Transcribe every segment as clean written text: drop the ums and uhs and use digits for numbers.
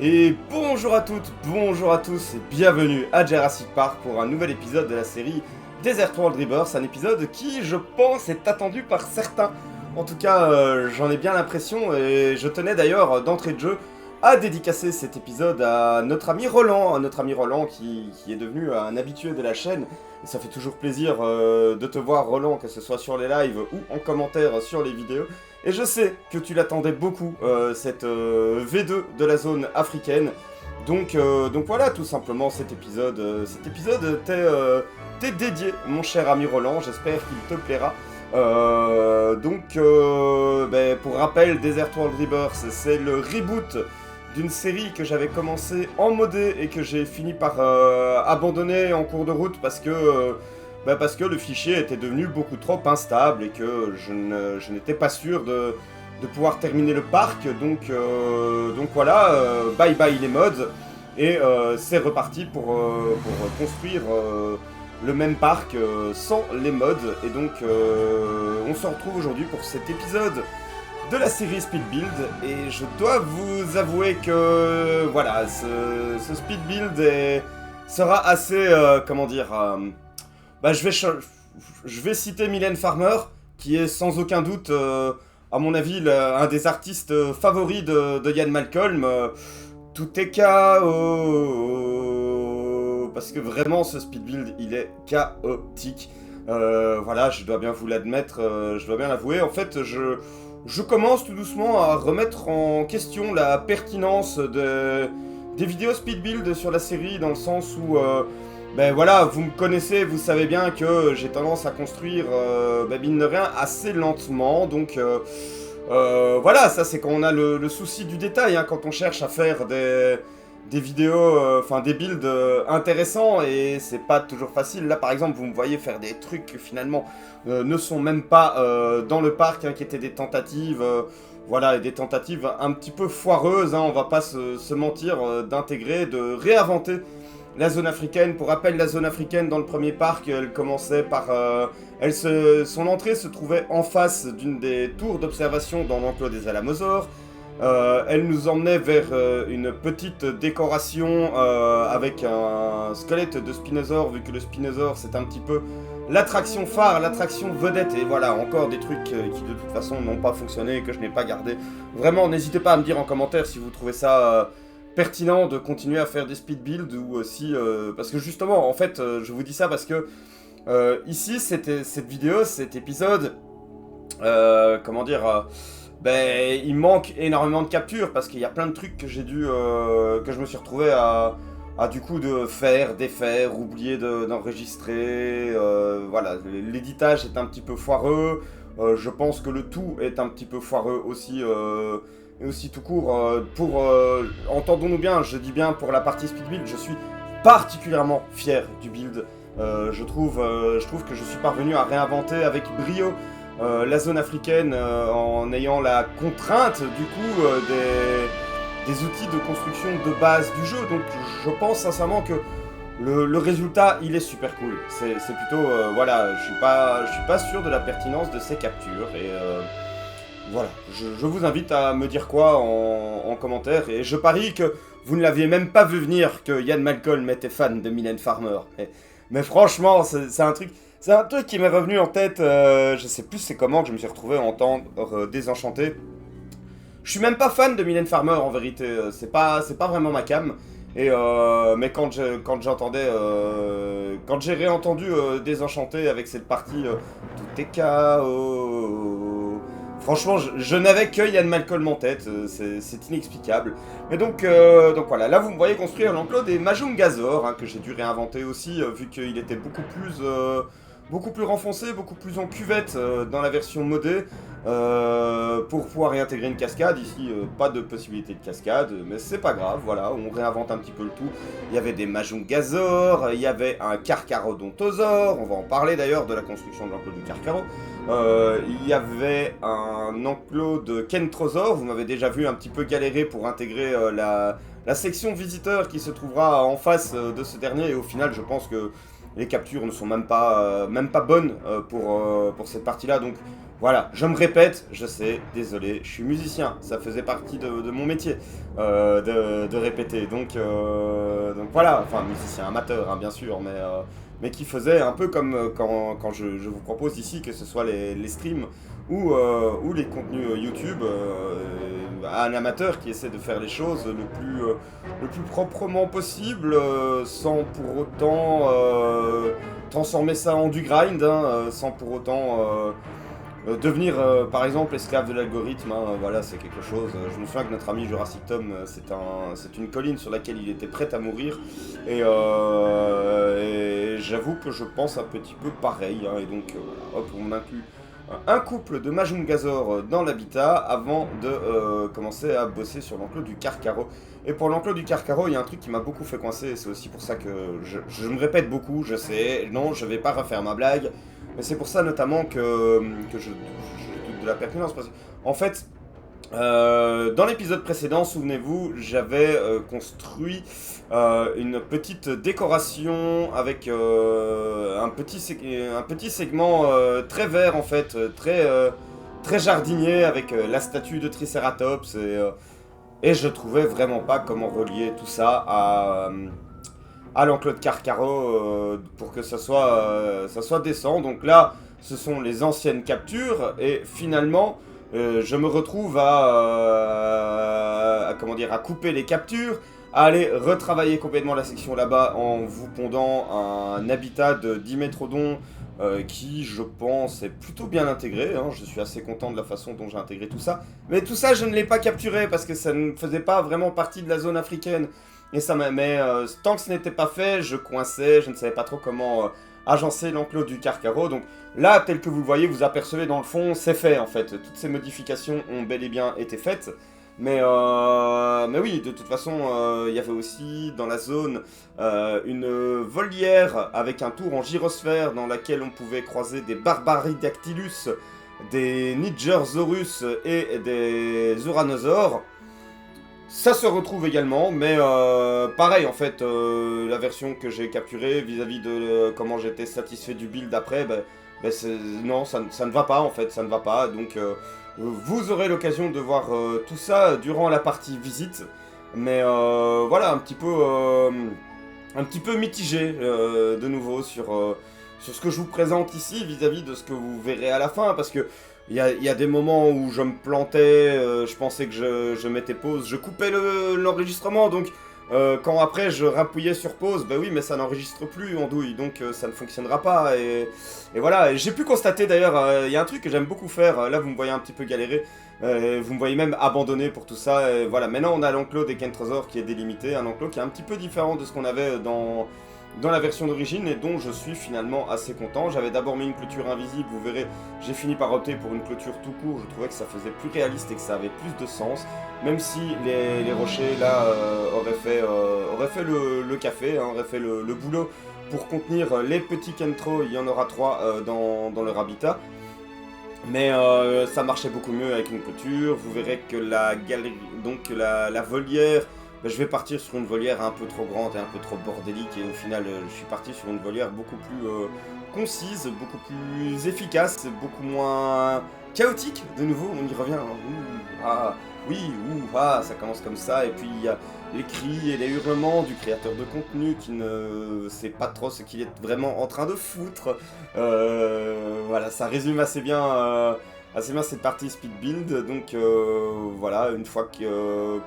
Et bonjour à toutes, bonjour à tous et bienvenue à Jurassic Park pour un nouvel épisode de la série Desert World Rebirth, un épisode qui, je pense, est attendu par certains. En tout cas, j'en ai bien l'impression et je tenais d'ailleurs d'entrée de jeu à dédicacer cet épisode à notre ami Roland qui est devenu un habitué de la chaîne. Et ça fait toujours plaisir de te voir, Roland, que ce soit sur les lives ou en commentaire sur les vidéos. Et je sais que tu l'attendais beaucoup, cette V2 de la zone africaine. Donc voilà, tout simplement, cet épisode t'est dédié, mon cher ami Roland. J'espère qu'il te plaira. Pour rappel, Desert World Rebirth, c'est le reboot d'une série que j'avais commencé en modé et que j'ai fini par abandonner en cours de route parce que le fichier était devenu beaucoup trop instable et que je n'étais pas sûr de pouvoir terminer le parc. Donc voilà, bye bye les mods et c'est reparti pour construire le même parc sans les mods. Et donc on se retrouve aujourd'hui pour cet épisode de la série Speed Build, et je dois vous avouer que voilà, ce Speed Build sera assez, je vais citer Mylène Farmer, qui est sans aucun doute, à mon avis, un des artistes favoris de Ian Malcolm. Tout est chaos, parce que vraiment ce Speed Build, il est chaotique. Voilà, je dois bien vous l'admettre, je dois bien l'avouer. En fait, je commence tout doucement à remettre en question la pertinence des vidéos speed build sur la série, dans le sens où, voilà, vous me connaissez, vous savez bien que j'ai tendance à construire, mine de rien, assez lentement. Donc voilà, ça c'est quand on a le souci du détail, hein, quand on cherche à faire des vidéos, des builds intéressants, et c'est pas toujours facile. Là par exemple, vous me voyez faire des trucs qui finalement ne sont même pas dans le parc, hein, qui étaient des tentatives, voilà, et des tentatives un petit peu foireuses, hein, on va pas se mentir, d'intégrer, de réinventer la zone africaine. Pour rappel, la zone africaine dans le premier parc, elle commençait par... son entrée se trouvait en face d'une des tours d'observation dans l'enclos des Alamosaures. Elle nous emmenait vers une petite décoration avec un squelette de Spinosaure, vu que le Spinosaure c'est un petit peu l'attraction phare, l'attraction vedette, et voilà, encore des trucs qui de toute façon n'ont pas fonctionné et que je n'ai pas gardé. Vraiment, n'hésitez pas à me dire en commentaire si vous trouvez ça pertinent de continuer à faire des speed builds, ou si... parce que justement, en fait, je vous dis ça parce que ici, cette vidéo, cet épisode, il manque énormément de captures, parce qu'il y a plein de trucs que j'ai dû, que je me suis retrouvé à du coup de faire, défaire, oublier d'enregistrer, voilà, l'éditage est un petit peu foireux, je pense que le tout est un petit peu foireux aussi, et aussi tout court, entendons-nous bien, je dis bien pour la partie speed build, je suis particulièrement fier du build, je trouve que je suis parvenu à réinventer avec brio la zone africaine, en ayant la contrainte du coup des outils de construction de base du jeu. Donc je pense sincèrement que le résultat il est super cool. C'est plutôt voilà, je suis pas sûr de la pertinence de ces captures, et voilà, je vous invite à me dire quoi en commentaire, et je parie que vous ne l'aviez même pas vu venir que Ian Malcolm était fan de Mylène Farmer. Mais franchement, c'est un truc qui m'est revenu en tête, je sais plus c'est comment que je me suis retrouvé à entendre Désenchanté. Je suis même pas fan de Mylène Farmer en vérité, c'est pas vraiment ma cam. Et mais quand j'entendais, quand j'ai réentendu Désenchanté avec cette partie tout est chaos. Franchement, je n'avais que Ian Malcolm en tête, c'est inexplicable. Mais donc voilà, là vous me voyez construire l'enclos des Majungasaures, hein, que j'ai dû réinventer aussi, vu qu'il était beaucoup plus renfoncé, beaucoup plus en cuvette dans la version modée, pour pouvoir réintégrer une cascade. Ici, pas de possibilité de cascade, mais c'est pas grave, voilà, on réinvente un petit peu le tout. Il y avait des Majungasaures, il y avait un Carcharodontosaure, on va en parler d'ailleurs de la construction de l'enclos du Carcharo. Il y avait un enclos de Kentrosaure, vous m'avez déjà vu un petit peu galérer pour intégrer la section visiteur qui se trouvera en face de ce dernier, et au final je pense que les captures ne sont même pas bonnes pour cette partie-là. Donc voilà, je me répète, je sais, désolé, je suis musicien, ça faisait partie de mon métier de répéter. Donc voilà, enfin musicien amateur hein, bien sûr, mais qui faisait un peu comme quand je vous propose ici, que ce soit les streams ou les contenus YouTube, un amateur qui essaie de faire les choses le plus proprement possible, sans pour autant transformer ça en du grind, hein, sans pour autant devenir par exemple esclave de l'algorithme, hein, voilà, c'est quelque chose. Je me souviens que notre ami Jurassic Tom, c'est une colline sur laquelle il était prêt à mourir, et j'avoue que je pense un petit peu pareil, hein, et donc voilà, hop, on inclut un couple de Majungathor dans l'habitat avant de commencer à bosser sur l'enclos du Carcaro. Et pour l'enclos du Carcaro, il y a un truc qui m'a beaucoup fait coincer, et c'est aussi pour ça que je me répète beaucoup, je sais, non, je vais pas refaire ma blague, mais c'est pour ça notamment que je doute de la pertinence. Parce que, en fait, dans l'épisode précédent, souvenez-vous, j'avais construit une petite décoration avec un petit segment très vert en fait, très jardinier avec la statue de Triceratops et je trouvais vraiment pas comment relier tout ça à l'enclos de Carcaro pour que ça soit décent. Donc là, ce sont les anciennes captures et finalement, je me retrouve comment dire, à couper les captures, à aller retravailler complètement la section là-bas en vous pondant un habitat de Dimétrodon qui, je pense, est plutôt bien intégré. Hein. Je suis assez content de la façon dont j'ai intégré tout ça. Mais tout ça, je ne l'ai pas capturé parce que ça ne faisait pas vraiment partie de la zone africaine. Et ça mais tant que ce n'était pas fait, je coinçais, je ne savais pas trop comment agencer l'enclos du Carcaro. Donc là, tel que vous le voyez, vous apercevez dans le fond, c'est fait en fait. Toutes ces modifications ont bel et bien été faites. Mais oui, de toute façon, il y avait aussi dans la zone une volière avec un tour en gyrosphère dans laquelle on pouvait croiser des Barbaridactylus, des Nigersaurus et des Uranosaures. Ça se retrouve également, mais pareil en fait, la version que j'ai capturée vis-à-vis de comment j'étais satisfait du build après, non, ça ne va pas en fait, ça ne va pas, donc vous aurez l'occasion de voir tout ça durant la partie visite, mais voilà, un petit peu mitigé de nouveau sur ce que je vous présente ici vis-à-vis de ce que vous verrez à la fin, parce que il y a des moments où je me plantais, je pensais que je mettais pause, je coupais l'enregistrement, donc quand après je rappuyais sur pause, bah oui mais ça n'enregistre plus en douille, donc ça ne fonctionnera pas, et voilà. Et j'ai pu constater d'ailleurs, il y a un truc que j'aime beaucoup faire, là vous me voyez un petit peu galérer, vous me voyez même abandonné pour tout ça, et voilà, maintenant on a l'enclos des Kentrosaurs qui est délimité, un enclos qui est un petit peu différent de ce qu'on avait dans la version d'origine et dont je suis finalement assez content. J'avais d'abord mis une clôture invisible, vous verrez, j'ai fini par opter pour une clôture tout court, je trouvais que ça faisait plus réaliste et que ça avait plus de sens, même si les rochers là auraient fait le café, hein, auraient fait le boulot pour contenir les petits Kentro, il y en aura 3 dans leur habitat. Mais ça marchait beaucoup mieux avec une clôture, vous verrez que la galerie, donc la volière, je vais partir sur une volière un peu trop grande et un peu trop bordélique, et au final je suis parti sur une volière beaucoup plus concise, beaucoup plus efficace, beaucoup moins chaotique. De nouveau, on y revient. Hein. Ah, oui, ça commence comme ça, et puis il y a les cris et les hurlements du créateur de contenu qui ne sait pas trop ce qu'il est vraiment en train de foutre. Voilà, ça résume assez bien cette partie speed build. Donc voilà, une fois que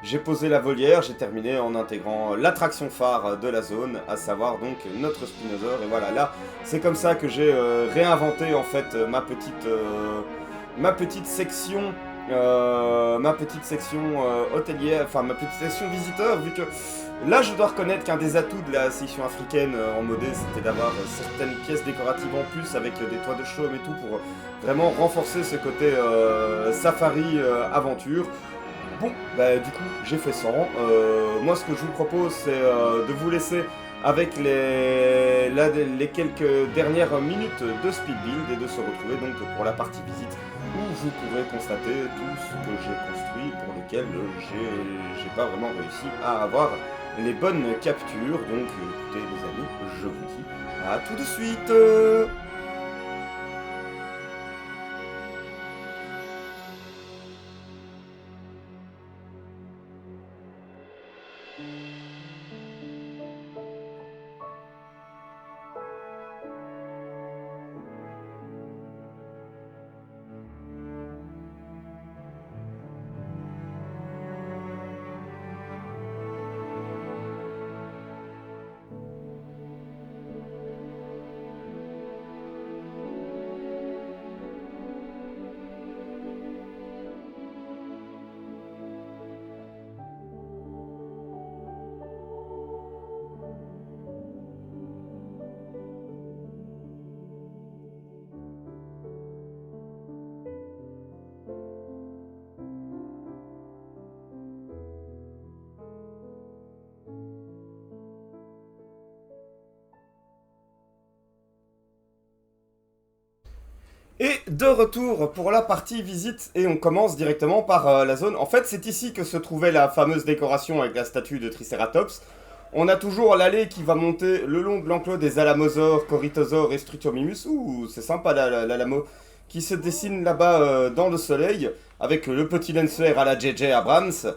j'ai posé la volière, j'ai terminé en intégrant l'attraction phare de la zone, à savoir donc notre Spinosaur. Et voilà, là, c'est comme ça que j'ai réinventé en fait ma petite section hôtelière, enfin ma petite section visiteur, vu que là je dois reconnaître qu'un des atouts de la section africaine en modé, c'était d'avoir certaines pièces décoratives en plus avec des toits de chaume et tout pour vraiment renforcer ce côté safari aventure. Bon, du coup, j'ai fait 100. Moi, ce que je vous propose, c'est de vous laisser avec les quelques dernières minutes de speed build et de se retrouver donc pour la partie visite où vous pourrez constater tout ce que j'ai construit pour lequel j'ai pas vraiment réussi à avoir les bonnes captures. Donc écoutez les amis, je vous dis à tout de suite. Et de retour pour la partie visite, et on commence directement par la zone. En fait, c'est ici que se trouvait la fameuse décoration avec la statue de Triceratops. On a toujours l'allée qui va monter le long de l'enclos des Alamosaures, Corythosaures et Struthiomimus. Ouh, c'est sympa l'Alamo, qui se dessine là-bas dans le soleil, avec le petit Lancer à la JJ Abrams.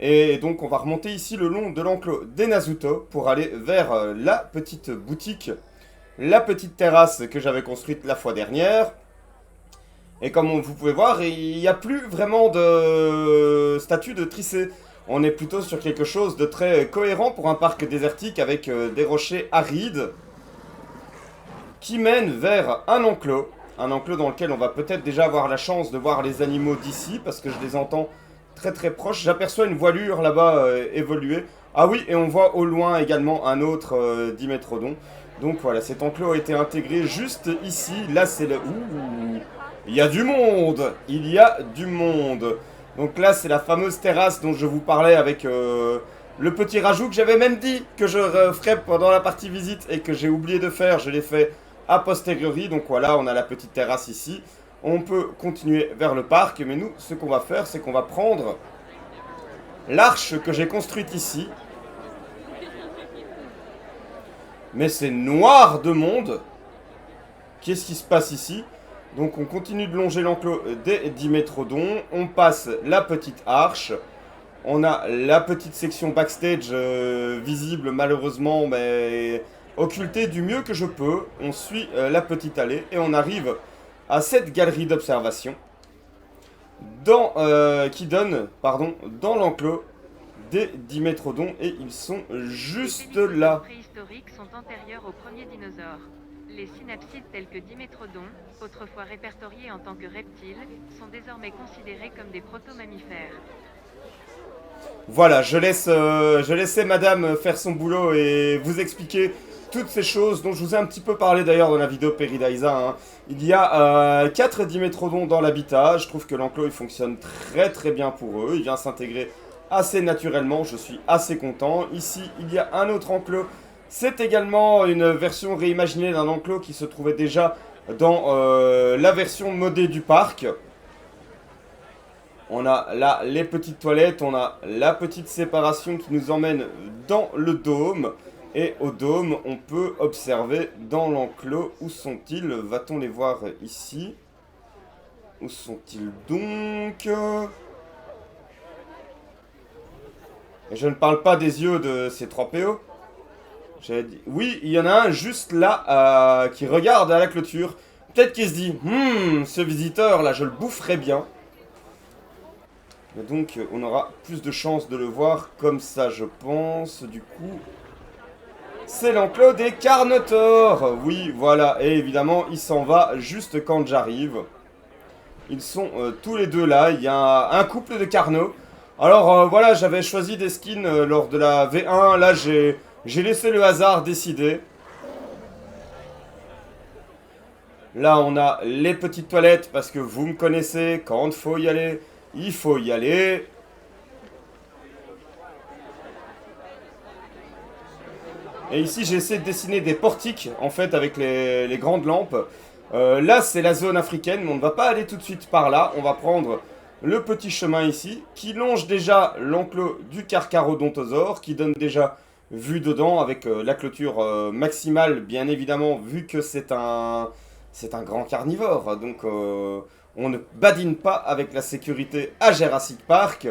Et donc on va remonter ici le long de l'enclos des Nazuto pour aller vers la petite boutique, la petite terrasse que j'avais construite la fois dernière. Et comme vous pouvez voir, il n'y a plus vraiment de statue de Tricé. On est plutôt sur quelque chose de très cohérent pour un parc désertique avec des rochers arides qui mènent vers un enclos dans lequel on va peut-être déjà avoir la chance de voir les animaux d'ici parce que je les entends très très proches. J'aperçois une voilure là-bas évoluer. Ah oui, et on voit au loin également un autre dimétrodon. Donc voilà, cet enclos a été intégré juste ici. Là, c'est le... Ouh, il y a du monde! Il y a du monde! Donc là, c'est la fameuse terrasse dont je vous parlais avec le petit rajout que j'avais même dit que je ferais pendant la partie visite et que j'ai oublié de faire. Je l'ai fait a posteriori. Donc voilà, on a la petite terrasse ici. On peut continuer vers le parc. Mais nous, ce qu'on va faire, c'est qu'on va prendre l'arche que j'ai construite ici. Mais c'est noir de monde. Qu'est-ce qui se passe ici? Donc on continue de longer l'enclos des dimétrodons. On passe la petite arche. On a la petite section backstage visible malheureusement, mais occultée du mieux que je peux. On suit la petite allée et on arrive à cette galerie d'observation qui donne dans l'enclos des dimétrodons et ils sont juste là. Les préhistoriques sont antérieurs aux premiers dinosaures. Les synapsides tels que dimétrodons, autrefois répertoriés en tant que reptiles, sont désormais considérés comme des proto-mammifères. Voilà, je laissais madame faire son boulot et vous expliquer toutes ces choses dont je vous ai un petit peu parlé d'ailleurs dans la vidéo Peridaisa. Hein. Il y a 4 dimétrodons dans l'habitat. Je trouve que l'enclos il fonctionne très très bien pour eux. Il vient s'intégrer assez naturellement. Je suis assez content. Ici, il y a un autre enclos. C'est également une version réimaginée d'un enclos qui se trouvait déjà dans la version modée du parc. On a là les petites toilettes, on a la petite séparation qui nous emmène dans le dôme. Et au dôme, on peut observer dans l'enclos. Où sont-ils? Va-t-on les voir ici? Où sont-ils donc? Et je ne parle pas des yeux de ces 3 PO. Dit... Oui, il y en a un juste là qui regarde à la clôture. Peut-être qu'il se dit, ce visiteur là, je le boufferai bien. Et donc, on aura plus de chances de le voir comme ça, je pense. Du coup, c'est l'enclos des Carnotaures. Oui, voilà. Et évidemment, il s'en va juste quand j'arrive. Ils sont tous les deux là. Il y a un couple de Carnos. Alors, voilà, j'avais choisi des skins lors de la V1. Là, j'ai laissé le hasard décider. Là, on a les petites toilettes parce que vous me connaissez. Quand il faut y aller, il faut y aller. Et ici, j'ai essayé de dessiner des portiques, en fait, avec les grandes lampes. Là, c'est la zone africaine, mais on ne va pas aller tout de suite par là. On va prendre le petit chemin ici, qui longe déjà l'enclos du Carcharodontosaure, qui donne déjà vue dedans avec la clôture maximale, bien évidemment, vu que c'est un grand carnivore. Donc on ne badine pas avec la sécurité à Jurassic Park.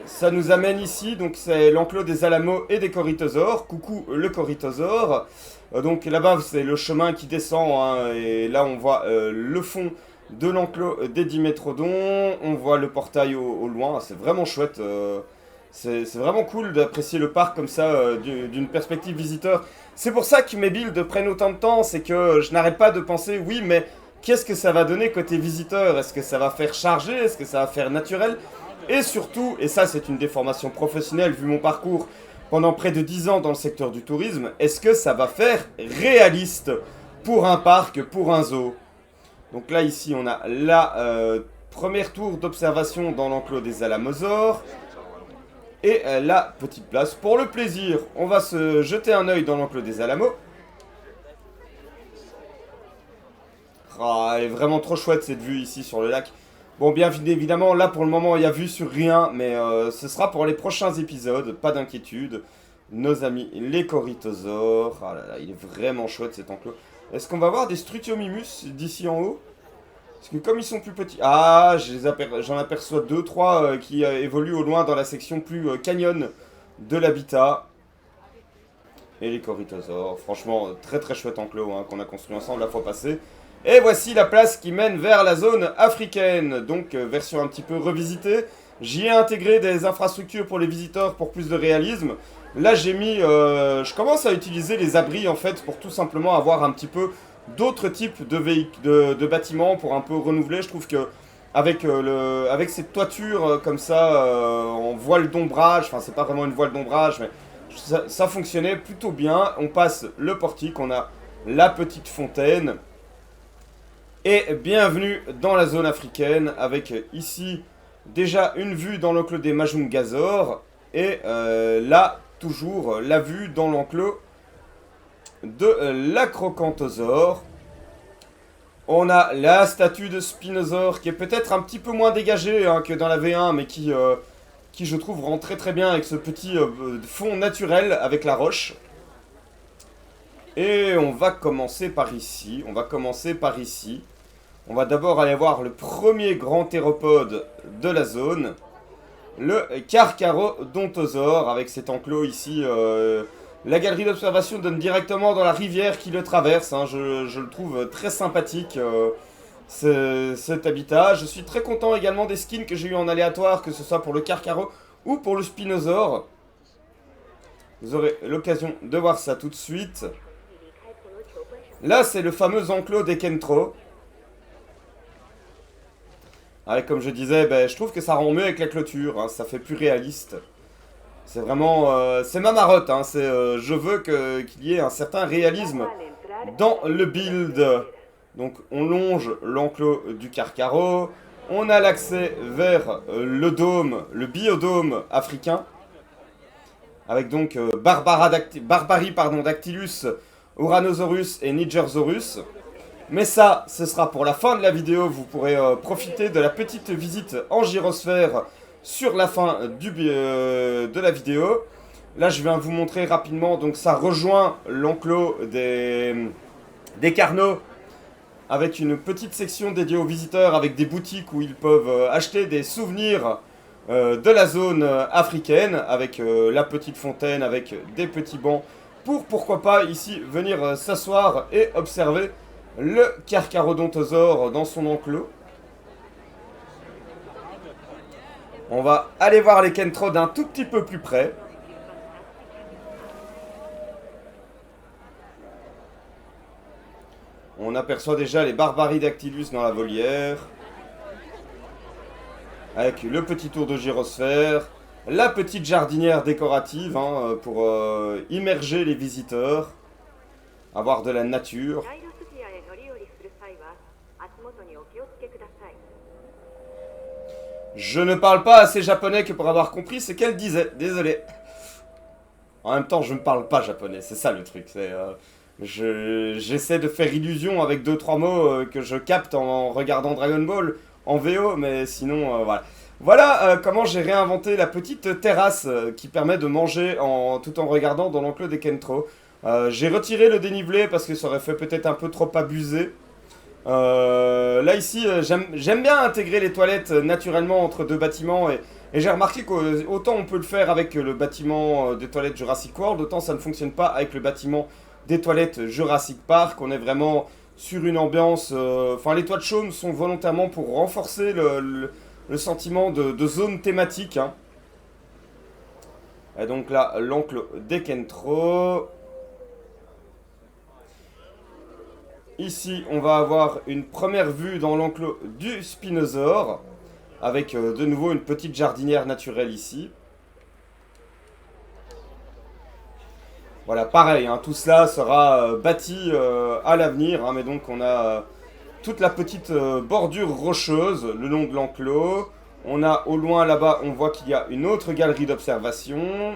Ça nous amène ici, donc c'est l'enclos des Alamos et des Corythosaures. Coucou le Corythosaure. Donc là-bas c'est le chemin qui descend, hein, et là on voit le fond de l'enclos des Dimétrodons. On voit le portail au loin, c'est vraiment chouette. C'est vraiment cool d'apprécier le parc comme ça, d'une perspective visiteur. C'est pour ça que mes builds prennent autant de temps, c'est que je n'arrête pas de penser, oui mais qu'est-ce que ça va donner côté visiteur? Est-ce que ça va faire charger? Est-ce que ça va faire naturel? Et surtout, et ça c'est une déformation professionnelle vu mon parcours pendant près de 10 ans dans le secteur du tourisme, est-ce que ça va faire réaliste pour un parc, pour un zoo? Donc là ici on a la première tour d'observation dans l'enclos des Alamosaures. Et la petite place pour le plaisir. On va se jeter un œil dans l'enclos des Alamos. Ah, elle est vraiment trop chouette cette vue ici sur le lac. Bon, bien évidemment, là pour le moment, il y a vue sur rien, mais ce sera pour les prochains épisodes, pas d'inquiétude. Nos amis les Corythosaures. Ah là là, il est vraiment chouette cet enclos. Est-ce qu'on va voir des Strutiomimus d'ici en haut? Parce que comme ils sont plus petits... Ah, j'en aperçois 2-3 qui évoluent au loin dans la section plus canyon de l'habitat. Et les Corythosaures. Franchement, très très chouette enclos, hein, qu'on a construit ensemble la fois passée. Et voici la place qui mène vers la zone africaine. Donc, version un petit peu revisitée. J'y ai intégré des infrastructures pour les visiteurs pour plus de réalisme. Là, j'ai mis... je commence à utiliser les abris, en fait, pour tout simplement avoir un petit peu d'autres types de bâtiments pour un peu renouveler. Je trouve que avec cette toiture comme ça, en voile d'ombrage, enfin, c'est pas vraiment une voile d'ombrage, mais ça fonctionnait plutôt bien. On passe le portique, on a la petite fontaine. Et bienvenue dans la zone africaine avec ici déjà une vue dans l'enclos des Majungasaures et là toujours la vue dans l'enclos de l'Acrocanthosaure. On a la statue de Spinosaure qui est peut-être un petit peu moins dégagée, hein, que dans la V1 mais qui je trouve rend très très bien avec ce petit fond naturel avec la roche. Et on va commencer par ici. On va d'abord aller voir le premier grand théropode de la zone, le Carcharodontosaure, avec cet enclos ici. La galerie d'observation donne directement dans la rivière qui le traverse, hein. Je le trouve très sympathique, cet habitat. Je suis très content également des skins que j'ai eu en aléatoire, que ce soit pour le Carcharo ou pour le Spinosaure. Vous aurez l'occasion de voir ça tout de suite. Là, c'est le fameux enclos des Kentro. Avec, comme je disais, ben, je trouve que ça rend mieux avec la clôture, hein, ça fait plus réaliste. C'est vraiment... c'est ma marotte, hein, je veux qu'il y ait un certain réalisme dans le build. Donc on longe l'enclos du Carcharo, on a l'accès vers le dôme, le biodôme africain. Avec donc Barbarie Dactylus, Uranosaurus et Nigersaurus. Mais ça, ce sera pour la fin de la vidéo. Vous pourrez profiter de la petite visite en gyrosphère sur la fin de la vidéo. Là, je viens vous montrer rapidement. Donc, ça rejoint l'enclos des Carnos avec une petite section dédiée aux visiteurs avec des boutiques où ils peuvent acheter des souvenirs de la zone africaine avec la petite fontaine, avec des petits bancs pour, pourquoi pas, ici, venir s'asseoir et observer le Carcharodontosaure dans son enclos. On va aller voir les Kentro d'un tout petit peu plus près. On aperçoit déjà les Barbaridactylus dans la volière. Avec le petit tour de gyrosphère. La petite jardinière décorative, hein, pour immerger les visiteurs. Avoir de la nature. Je ne parle pas assez japonais que pour avoir compris ce qu'elle disait, désolé. En même temps, je ne parle pas japonais, c'est ça le truc. J'essaie de faire illusion avec deux trois mots que je capte en regardant Dragon Ball en VO, mais sinon, voilà. Voilà comment j'ai réinventé la petite terrasse qui permet de manger tout en regardant dans l'enclos des Kentro. J'ai retiré le dénivelé parce que ça aurait fait peut-être un peu trop abusé. Là ici, j'aime bien intégrer les toilettes naturellement entre deux bâtiments et j'ai remarqué qu'autant on peut le faire avec le bâtiment des toilettes Jurassic World, autant ça ne fonctionne pas avec le bâtiment des toilettes Jurassic Park. On est vraiment sur une ambiance... Enfin, les toits de chaume sont volontairement pour renforcer le sentiment de zone thématique. Hein. Et donc là, l'enclos des Kentro. Ici, on va avoir une première vue dans l'enclos du Spinosaure, avec de nouveau une petite jardinière naturelle ici. Voilà, pareil, hein, tout cela sera bâti à l'avenir, hein, mais donc on a toute la petite bordure rocheuse le long de l'enclos. On a au loin là-bas, on voit qu'il y a une autre galerie d'observation.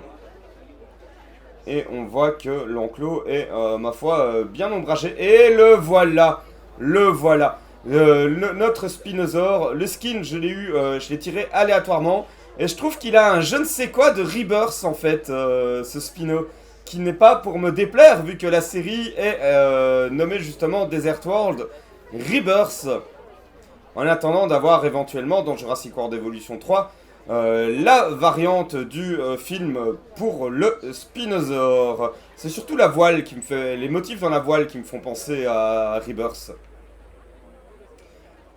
Et on voit que l'enclos est, ma foi, bien ombragé. Et le voilà. Le voilà. Notre Spinosaure, le skin, je l'ai eu, je l'ai tiré aléatoirement. Et je trouve qu'il a un je ne sais quoi de Rebirth, en fait, ce Spino. Qui n'est pas pour me déplaire, vu que la série est nommée justement Desert World Rebirth. En attendant d'avoir éventuellement dans Jurassic World Evolution 3 la variante du film pour le Spinosaure. C'est surtout la voile qui me fait... Les motifs dans la voile qui me font penser à Rebirth.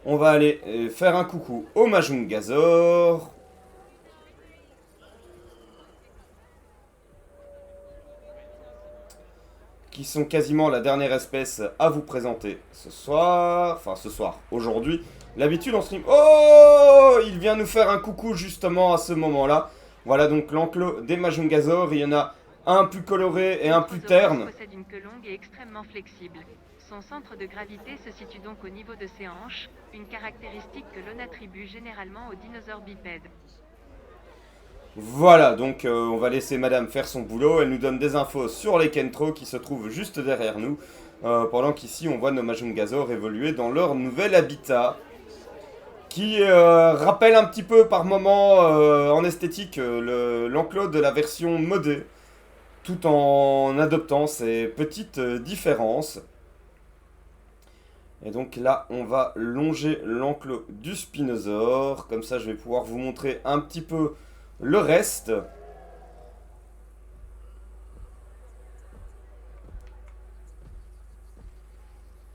On va aller faire un coucou au Majungasaur. Qui sont quasiment la dernière espèce à vous présenter ce soir. Enfin, ce soir, aujourd'hui. L'habitude en stream... Oh, il vient nous faire un coucou justement à ce moment-là. Voilà donc l'enclos des Majungasaur. Il y en a un plus coloré et un plus terne. Possède une queue longue et extrêmement flexible. Son centre de gravité se situe donc au niveau de ses hanches, une caractéristique que l'on attribue généralement aux dinosaures bipèdes. Voilà, donc on va laisser madame faire son boulot. Elle nous donne des infos sur les Kentro qui se trouvent juste derrière nous. Pendant qu'ici on voit nos Majungasaur évoluer dans leur nouvel habitat. Qui rappelle un petit peu par moment en esthétique l'enclos de la version modée. Tout en adoptant ces petites différences. Et donc là on va longer l'enclos du Spinosaure. Comme ça je vais pouvoir vous montrer un petit peu... Le reste,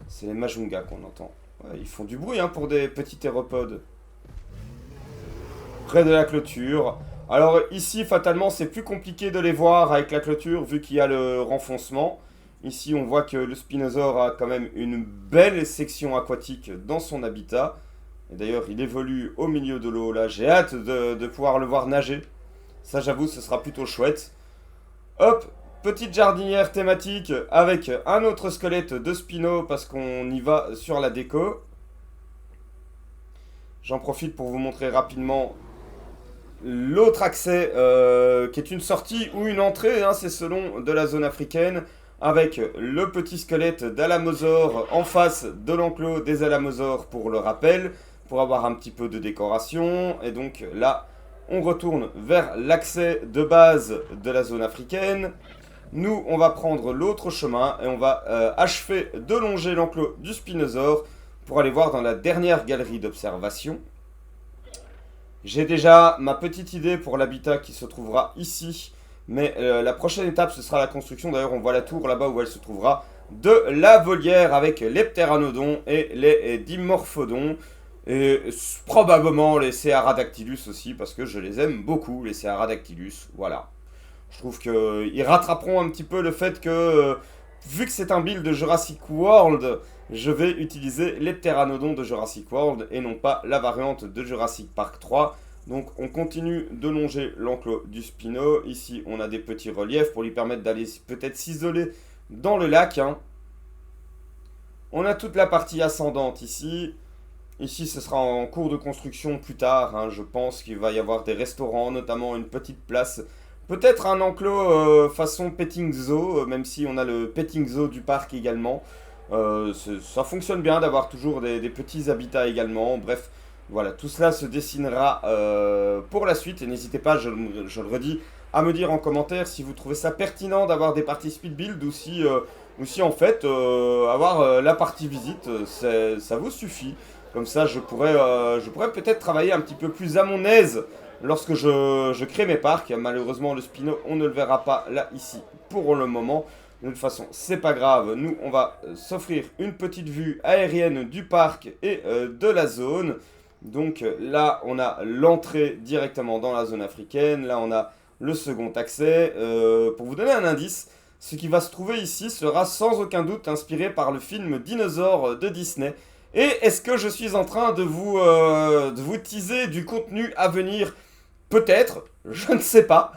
c'est les Majunga qu'on entend. Ouais, ils font du bruit hein, pour des petits théropodes. Près de la clôture. Alors ici, fatalement, c'est plus compliqué de les voir avec la clôture vu qu'il y a le renfoncement. Ici, on voit que le Spinosaure a quand même une belle section aquatique dans son habitat. Et d'ailleurs, il évolue au milieu de l'eau. Là, j'ai hâte de pouvoir le voir nager. Ça, j'avoue, ce sera plutôt chouette. Hop, petite jardinière thématique avec un autre squelette de Spino parce qu'on y va sur la déco. J'en profite pour vous montrer rapidement l'autre accès qui est une sortie ou une entrée, hein, c'est selon de la zone africaine. Avec le petit squelette d'Alamosaure en face de l'enclos des Alamosaures pour le rappel. Pour avoir un petit peu de décoration. Et donc là, on retourne vers l'accès de base de la zone africaine. Nous, on va prendre l'autre chemin et on va achever de longer l'enclos du Spinosaure pour aller voir dans la dernière galerie d'observation. J'ai déjà ma petite idée pour l'habitat qui se trouvera ici. Mais la prochaine étape, ce sera la construction. D'ailleurs, on voit la tour là-bas où elle se trouvera. De la volière avec les pteranodons et les dimorphodons. Et probablement les Cearadactylus aussi, parce que je les aime beaucoup, les Cearadactylus, voilà. Je trouve qu'ils rattraperont un petit peu le fait que, vu que c'est un build de Jurassic World, je vais utiliser les pteranodons de Jurassic World, et non pas la variante de Jurassic Park 3. Donc on continue de longer l'enclos du Spino. Ici, on a des petits reliefs pour lui permettre d'aller peut-être s'isoler dans le lac. Hein. On a toute la partie ascendante ici. Ici, ce sera en cours de construction plus tard. Hein. Je pense qu'il va y avoir des restaurants, notamment une petite place Peut-être un enclos façon petting zoo, même si on a le petting zoo du parc également. Ça fonctionne bien d'avoir toujours des petits habitats également. Bref, voilà, tout cela se dessinera pour la suite. Et n'hésitez pas, je le redis, à me dire en commentaire si vous trouvez ça pertinent d'avoir des parties speed build ou si en fait avoir la partie visite, ça vous suffit. Comme ça, je pourrais peut-être travailler un petit peu plus à mon aise lorsque je crée mes parcs. Malheureusement, le Spino, on ne le verra pas là, ici, pour le moment. De toute façon, c'est pas grave. Nous, on va s'offrir une petite vue aérienne du parc et de la zone. Donc là, on a l'entrée directement dans la zone africaine. Là, on a le second accès. Pour vous donner un indice, ce qui va se trouver ici sera sans aucun doute inspiré par le film Dinosaure de Disney. Et est-ce que je suis en train de vous teaser du contenu à venir? Peut-être, je ne sais pas.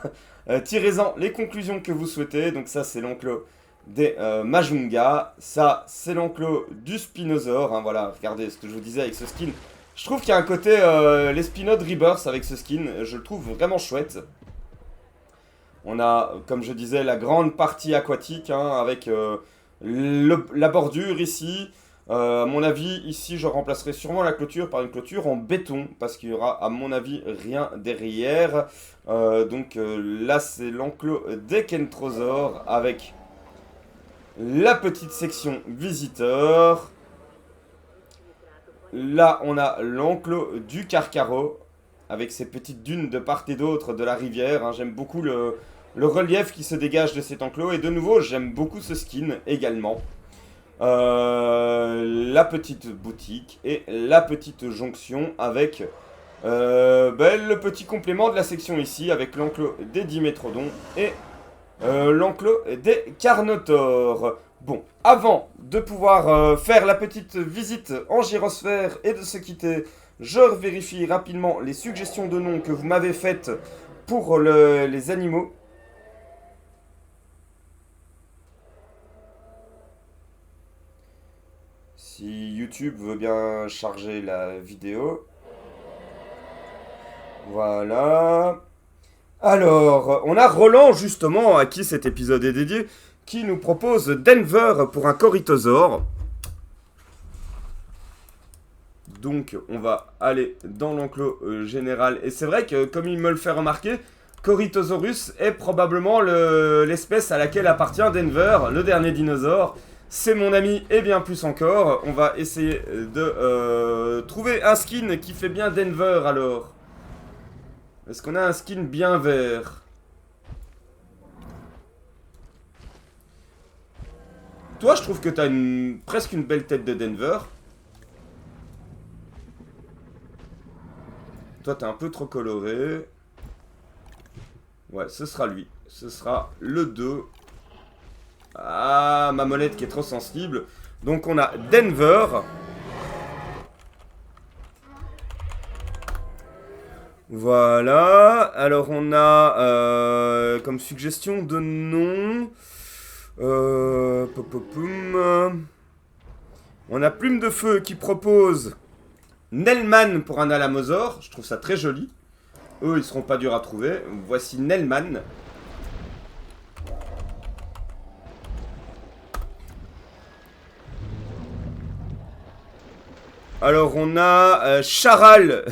Tirez-en les conclusions que vous souhaitez. Donc ça, c'est l'enclos des Majunga. Ça, c'est l'enclos du Spinosaure. Hein, voilà, regardez ce que je vous disais avec ce skin. Je trouve qu'il y a un côté les Spinosaur Rebirth avec ce skin. Je le trouve vraiment chouette. On a, comme je disais, la grande partie aquatique hein, avec la bordure ici. À mon avis, ici, je remplacerai sûrement la clôture par une clôture en béton, parce qu'il y aura, à mon avis, rien derrière. Donc là, c'est l'enclos des Kentrosaures, avec la petite section visiteur. Là, on a l'enclos du Carcaro, avec ses petites dunes de part et d'autre de la rivière. Hein. J'aime beaucoup le relief qui se dégage de cet enclos. Et de nouveau, j'aime beaucoup ce skin également. La petite boutique et la petite jonction avec le petit complément de la section ici avec l'enclos des Dimétrodons et l'enclos des Carnotaures. Bon, avant de pouvoir faire la petite visite en gyrosphère et de se quitter, je vérifie rapidement les suggestions de noms que vous m'avez faites pour les animaux. Si YouTube veut bien charger la vidéo. Voilà. Alors, on a Roland, justement, à qui cet épisode est dédié, qui nous propose Denver pour un Corythosaure. Donc, on va aller dans l'enclos général. Et c'est vrai que, comme il me le fait remarquer, Corythosaurus est probablement l'espèce à laquelle appartient Denver, le dernier dinosaure. C'est mon ami et bien plus encore. On va essayer de trouver un skin qui fait bien Denver alors. Est-ce qu'on a un skin bien vert? Toi, je trouve que t'as presque une belle tête de Denver. Toi, t'es un peu trop coloré. Ouais, ce sera lui. Ce sera le 2. Ah, ma molette qui est trop sensible. Donc on a Denver. Voilà. Alors on a comme suggestion de nom. On a Plume de Feu qui propose Nelman pour un Alamosaure. Je trouve ça très joli. Eux, ils seront pas durs à trouver. Voici Nelman. Alors on a Charal,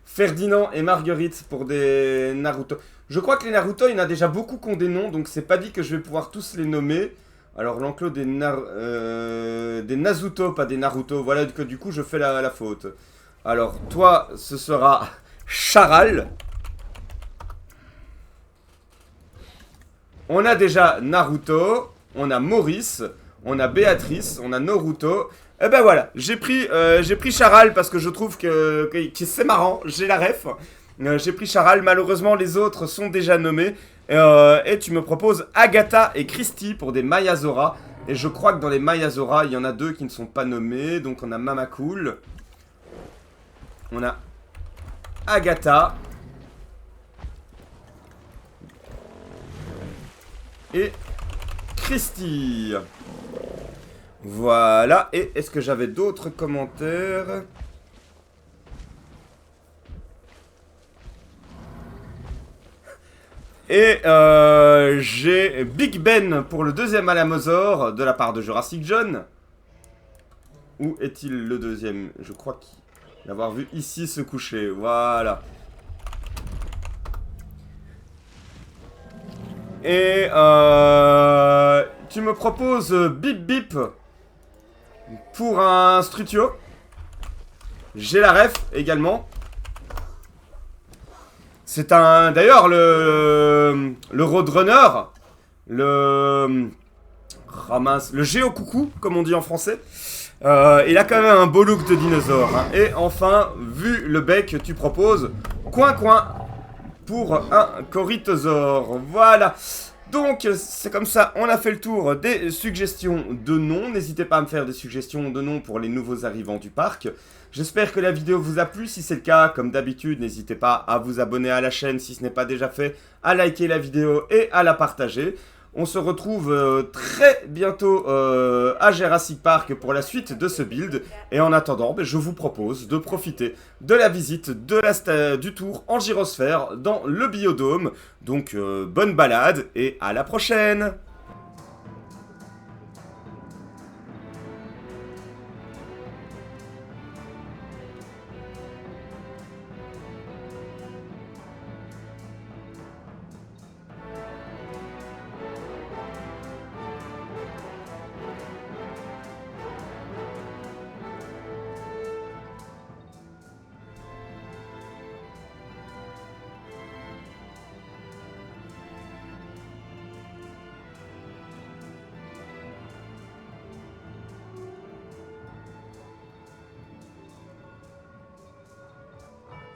Ferdinand et Marguerite pour des Naruto. Je crois que les Naruto, il y en a déjà beaucoup qui ont des noms, donc c'est pas dit que je vais pouvoir tous les nommer. Alors l'enclos des Nazuto, pas des Naruto, voilà que du coup je fais la faute. Alors toi, ce sera Charal. On a déjà Naruto, on a Maurice, on a Béatrice, on a Naruto. Et ben voilà, j'ai pris Charal parce que je trouve que c'est marrant, j'ai la ref. J'ai pris Charal, malheureusement les autres sont déjà nommés. Et tu me proposes Agatha et Christy pour des Mayazora. Et je crois que dans les Mayazora, il y en a deux qui ne sont pas nommés. Donc on a Mamacool. On a Agatha. Et Christy. Voilà. Et est-ce que j'avais d'autres commentaires ? Et j'ai Big Ben pour le deuxième Alamosaure de la part de Jurassic John. Où est-il le deuxième? Je crois l'avoir vu ici se coucher. Voilà. Et tu me proposes Bip Bip pour un Strutio. J'ai la ref également. C'est un... D'ailleurs, le Roadrunner, le Géocoucou, comme on dit en français, il a quand même un beau look de dinosaure. Hein. Et enfin, vu le bec, tu proposes Coin pour un Corythosaure. Voilà. Donc, c'est comme ça, on a fait le tour des suggestions de noms. N'hésitez pas à me faire des suggestions de noms pour les nouveaux arrivants du parc. J'espère que la vidéo vous a plu. Si c'est le cas, comme d'habitude, n'hésitez pas à vous abonner à la chaîne si ce n'est pas déjà fait, à liker la vidéo et à la partager. On se retrouve très bientôt à Jurassic Park pour la suite de ce build. Et en attendant, je vous propose de profiter de la visite du tour en gyrosphère dans le biodôme. Donc bonne balade et à la prochaine!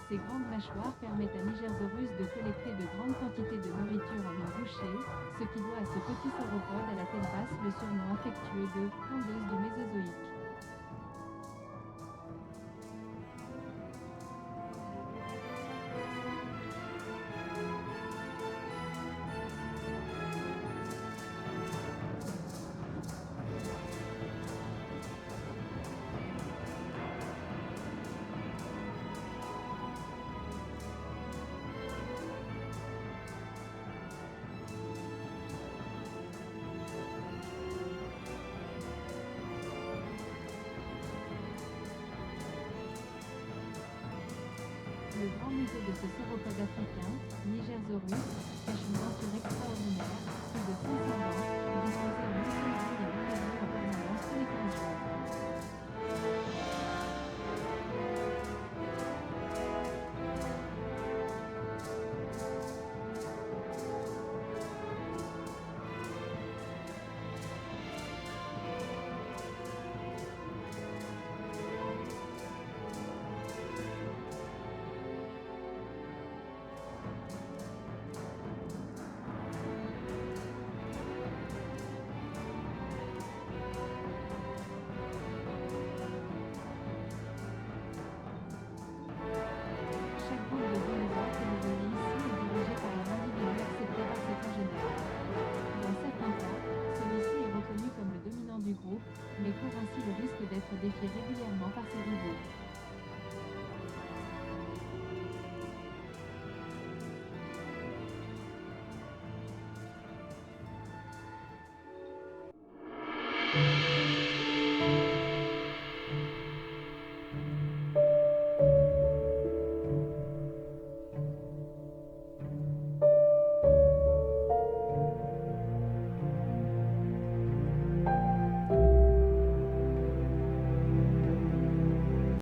Ces grandes mâchoires permettent à Nigersaurus de collecter de grandes quantités de nourriture en un bouchée, ce qui doit à ce petit sauropode à la tête basse le surnom affectueux de « tondeuse du Mésozoïque ». Le grand musée de ce sauropode africain, Nigersaurus, cache une denture extraordinaire, plus de 500 dents, disposées en muscologie et rendez-vous en permanence tous les 15 jours. Chaque groupe de dinosaures que vous voyez ici est dirigé par un individu accepté par ses congénères. Dans certains cas, celui-ci est reconnu comme le dominant du groupe, mais court ainsi le risque d'être défié régulièrement par ses rivaux.